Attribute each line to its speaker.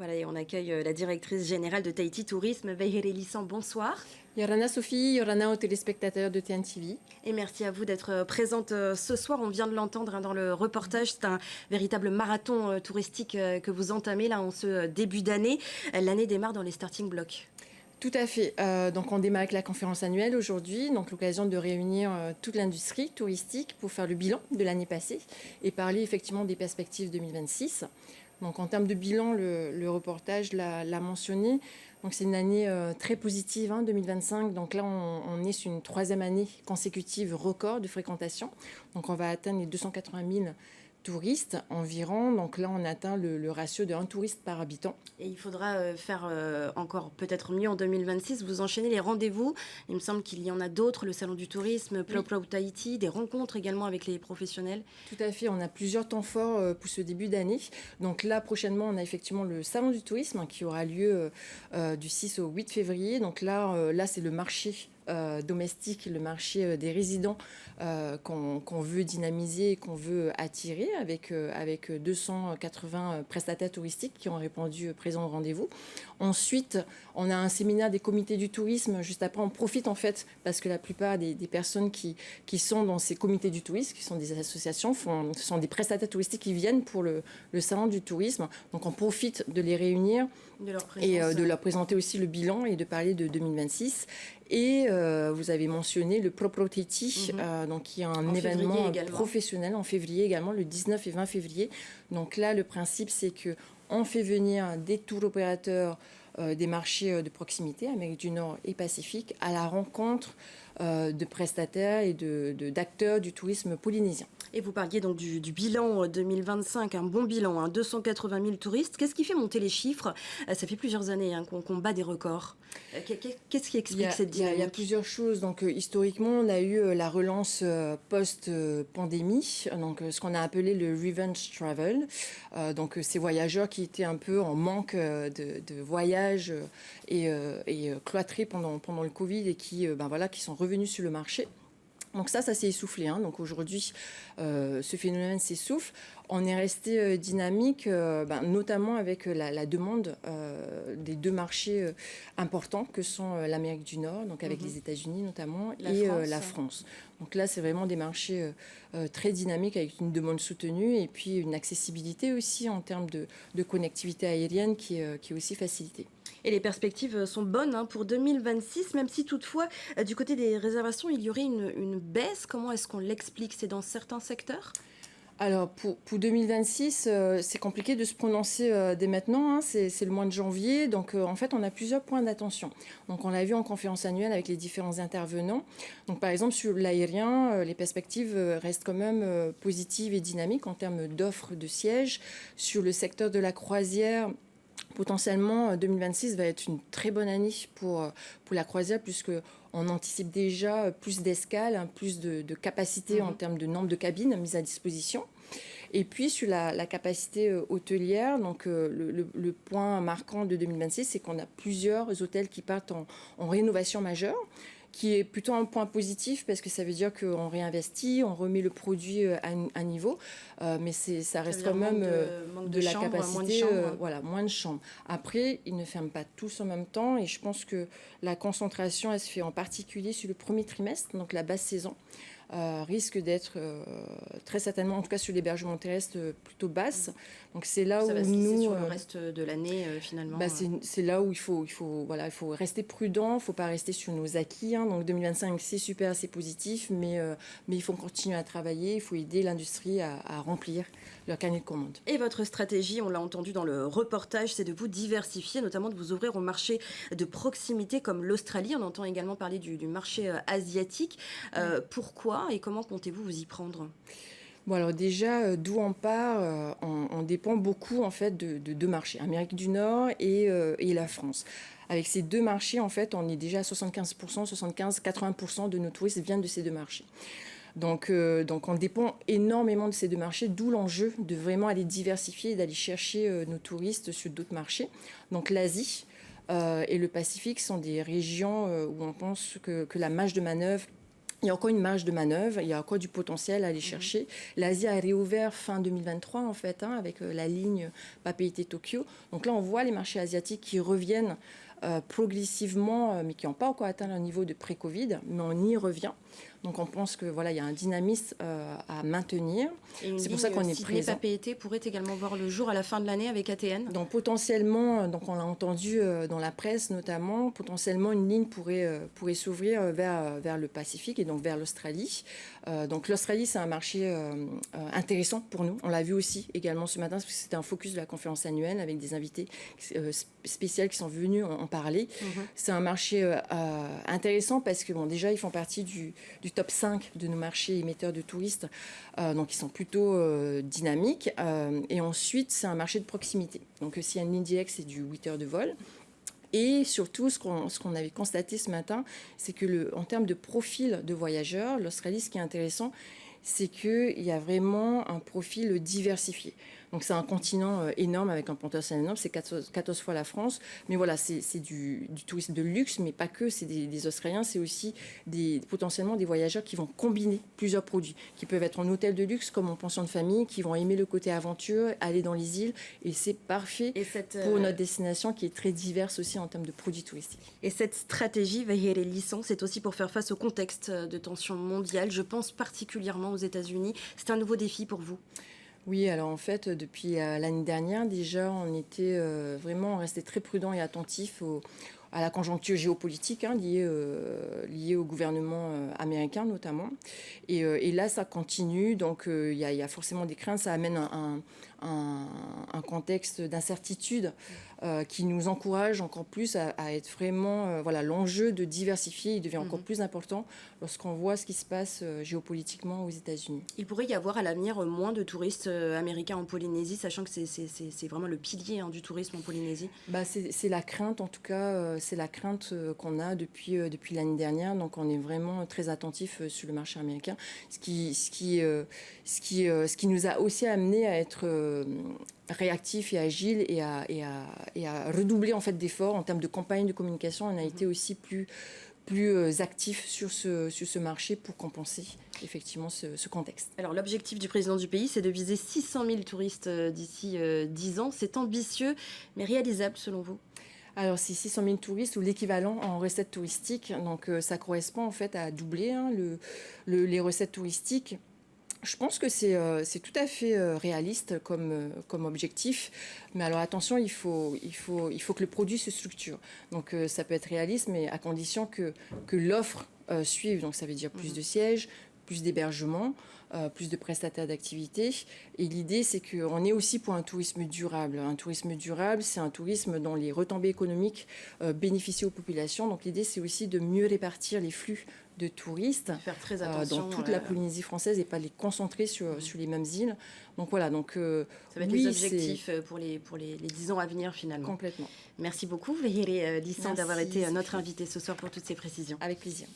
Speaker 1: Voilà, et on accueille la directrice générale de Tahiti Tourisme, Vahiré Lissan. Bonsoir.
Speaker 2: Yorana Sophie, Yorana aux téléspectateurs de TNTV.
Speaker 1: Et merci à vous d'être présente ce soir. On vient de l'entendre dans le reportage. C'est un véritable marathon touristique que vous entamez là en ce début d'année. L'année démarre dans les starting blocks.
Speaker 2: Tout à fait. Donc on démarre avec la conférence annuelle aujourd'hui, donc l'occasion de réunir toute l'industrie touristique pour faire le bilan de l'année passée et parler effectivement des perspectives 2026. Donc en termes de bilan, le reportage l'a mentionné. Donc c'est une année très positive, 2025. Donc là, on est sur une troisième année consécutive record de fréquentation. Donc on va atteindre les 280 000 touristes environ. Donc là, on atteint le ratio de 1 touriste par habitant.
Speaker 1: Et il faudra faire encore peut-être mieux en 2026. Vous enchaînez les rendez-vous. Il me semble qu'il y en a d'autres, le Salon du Tourisme, Plau Plau Tahiti, des rencontres également avec les professionnels.
Speaker 2: Tout à fait, on a plusieurs temps forts pour ce début d'année. Donc là, prochainement, on a effectivement le Salon du Tourisme qui aura lieu du 6 au 8 février. Donc là c'est le marché domestique, le marché des résidents qu'on veut dynamiser et qu'on veut attirer avec 280 prestataires touristiques qui ont répondu présents au rendez-vous. Ensuite, on a un séminaire des comités du tourisme. Juste après, on profite en fait parce que la plupart des personnes qui sont dans ces comités du tourisme, qui sont des associations, ce sont des prestataires touristiques qui viennent pour le salon du tourisme. Donc on profite de les réunir et de leur présenter aussi le bilan et de parler de 2026. Et vous avez mentionné le Plau Plau Tahiti, donc qui est un événement professionnel en février également, le 19 et 20 février. Donc là, le principe, c'est qu'on fait venir des tours opérateurs des marchés de proximité, Amérique du Nord et Pacifique, à la rencontre de prestataires et d'acteurs du tourisme polynésien.
Speaker 1: Et vous parliez donc du bilan 2025, un bon bilan, 280 000 touristes. Qu'est-ce qui fait monter les chiffres? Ça fait plusieurs années qu'on bat des records. Qu'est-ce qui explique cette dynamique?
Speaker 2: Il y a plusieurs choses. Donc, historiquement, on a eu la relance post-pandémie, donc ce qu'on a appelé le revenge travel. Donc, ces voyageurs qui étaient un peu en manque de voyages et cloîtrés pendant le Covid et qui sont revenus sur le marché. Donc ça s'est essoufflé. Donc aujourd'hui, ce phénomène s'essouffle. On est resté dynamique, notamment avec la demande des deux marchés importants que sont l'Amérique du Nord, donc avec les États-Unis notamment, la France. Donc là, c'est vraiment des marchés très dynamiques avec une demande soutenue et puis une accessibilité aussi en termes de connectivité aérienne qui est aussi facilitée.
Speaker 1: Et les perspectives sont bonnes pour 2026, même si toutefois, du côté des réservations, il y aurait une baisse. Comment est-ce qu'on l'explique? C'est dans certains secteurs?
Speaker 2: Alors, pour 2026, c'est compliqué de se prononcer dès maintenant. C'est le mois de janvier. Donc, en fait, on a plusieurs points d'attention. Donc, on l'a vu en conférence annuelle avec les différents intervenants. Donc, par exemple, sur l'aérien, les perspectives restent quand même positives et dynamiques en termes d'offres de sièges. Sur le secteur de la croisière, potentiellement, 2026 va être une très bonne année pour la croisière puisqu'on anticipe déjà plus d'escales, plus de capacité en termes de nombre de cabines mises à disposition. Et puis sur la capacité hôtelière, donc le point marquant de 2026, c'est qu'on a plusieurs hôtels qui partent en rénovation majeure, qui est plutôt un point positif parce que ça veut dire qu'on réinvestit, on remet le produit à niveau, mais ça reste quand même de la capacité, moins de chambres. Après, ils ne ferment pas tous en même temps et je pense que la concentration, elle se fait en particulier sur le premier trimestre, donc la basse saison. Risque d'être très certainement, en tout cas sur l'hébergement terrestre, plutôt basse. Donc c'est là
Speaker 1: ça
Speaker 2: où
Speaker 1: va se
Speaker 2: nous
Speaker 1: sur le reste de l'année finalement.
Speaker 2: C'est là où il faut rester prudent, il ne faut pas rester sur nos acquis. Donc 2025 c'est super, c'est positif, mais il faut continuer à travailler, il faut aider l'industrie à remplir leur carnet de commandes.
Speaker 1: Et votre stratégie, on l'a entendu dans le reportage, c'est de vous diversifier, notamment de vous ouvrir au marché de proximité comme l'Australie. On entend également parler du marché asiatique. Pourquoi et comment comptez-vous vous y prendre?
Speaker 2: Bon, alors déjà, d'où on part, on dépend beaucoup en fait de deux marchés, Amérique du Nord et la France. Avec ces deux marchés, en fait, on est déjà à 75%, 75-80% de nos touristes viennent de ces deux marchés. Donc on dépend énormément de ces deux marchés, d'où l'enjeu de vraiment aller diversifier et d'aller chercher nos touristes sur d'autres marchés. Donc l'Asie et le Pacifique sont des régions où on pense que la marge de manœuvre il y a encore une marge de manœuvre, il y a encore du potentiel à aller chercher. L'Asie a réouvert fin 2023 en fait, avec la ligne Papeete-Tokyo. Donc là, on voit les marchés asiatiques qui reviennent progressivement, mais qui n'ont pas encore atteint leur niveau de pré-Covid, mais on y revient. Donc on pense que voilà, il y a un dynamisme à maintenir.
Speaker 1: C'est pour ça qu'on est présent. Papeete pourrait également voir le jour à la fin de l'année avec ATN.
Speaker 2: Donc potentiellement, donc on l'a entendu dans la presse notamment, potentiellement une ligne pourrait s'ouvrir vers le Pacifique et donc vers l'Australie. Donc l'Australie, c'est un marché intéressant pour nous. On l'a vu aussi également ce matin parce que c'était un focus de la conférence annuelle avec des invités spéciaux qui sont venus en parler. C'est un marché intéressant parce que bon, déjà ils font partie du top 5 de nos marchés émetteurs de touristes, donc ils sont plutôt dynamiques. Et ensuite, c'est un marché de proximité. Donc s'il y a une ligne directe, c'est du 8 heures de vol. Et surtout, ce qu'on avait constaté ce matin, c'est que en termes de profil de voyageurs, l'Australie, ce qui est intéressant, c'est qu'il y a vraiment un profil diversifié. Donc c'est un continent énorme avec un potentiel énorme, c'est 14 fois la France. Mais voilà, c'est du tourisme de luxe, mais pas que, c'est des Australiens, c'est aussi potentiellement des voyageurs qui vont combiner plusieurs produits, qui peuvent être en hôtel de luxe comme en pension de famille, qui vont aimer le côté aventure, aller dans les îles, et c'est parfait pour notre destination qui est très diverse aussi en termes de produits touristiques.
Speaker 1: Et cette stratégie, Vahire Lisson, c'est aussi pour faire face au contexte de tension mondiale, je pense particulièrement aux États-Unis. C'est un nouveau défi pour vous?
Speaker 2: Oui, alors en fait, depuis l'année dernière, déjà, on était vraiment resté très prudent et attentif à la conjoncture géopolitique liée au gouvernement américain notamment. Et là, ça continue, donc il y a forcément des craintes, ça amène un contexte d'incertitude qui nous encourage encore plus à être vraiment... voilà, l'enjeu de diversifier, il devient encore plus important lorsqu'on voit ce qui se passe géopolitiquement aux États-Unis.
Speaker 1: Il pourrait y avoir à l'avenir moins de touristes américains en Polynésie, sachant que c'est vraiment le pilier du tourisme en Polynésie.
Speaker 2: C'est la crainte, en tout cas, c'est la crainte qu'on a depuis l'année dernière. Donc on est vraiment très attentif sur le marché américain, ce qui nous a aussi amené à être réactif et agile et à redoubler en fait d'efforts en termes de campagne de communication. On a été aussi plus actif sur ce marché pour compenser effectivement ce contexte.
Speaker 1: Alors l'objectif du président du pays, c'est de viser 600 000 touristes d'ici 10 ans. C'est ambitieux, mais réalisable selon vous?
Speaker 2: Alors c'est 600 000 touristes ou l'équivalent en recettes touristiques. Donc ça correspond en fait à doubler les recettes touristiques. Je pense que c'est tout à fait réaliste comme objectif. Mais alors attention, il faut que le produit se structure. Donc ça peut être réaliste, mais à condition que l'offre suive. Donc ça veut dire plus de sièges, plus d'hébergements, plus de prestataires d'activités. Et l'idée, c'est qu'on est aussi pour un tourisme durable. Un tourisme durable, c'est un tourisme dont les retombées économiques bénéficient aux populations. Donc l'idée, c'est aussi de mieux répartir les flux de touristes
Speaker 1: faire très attention,
Speaker 2: dans toute la Polynésie française et pas les concentrer sur les mêmes îles. Donc voilà, donc
Speaker 1: ça va être les objectifs pour les 10 ans à venir finalement.
Speaker 2: Complètement.
Speaker 1: Merci beaucoup Vahire Lisson d'avoir été notre invité ce soir pour toutes ces précisions.
Speaker 2: Avec plaisir.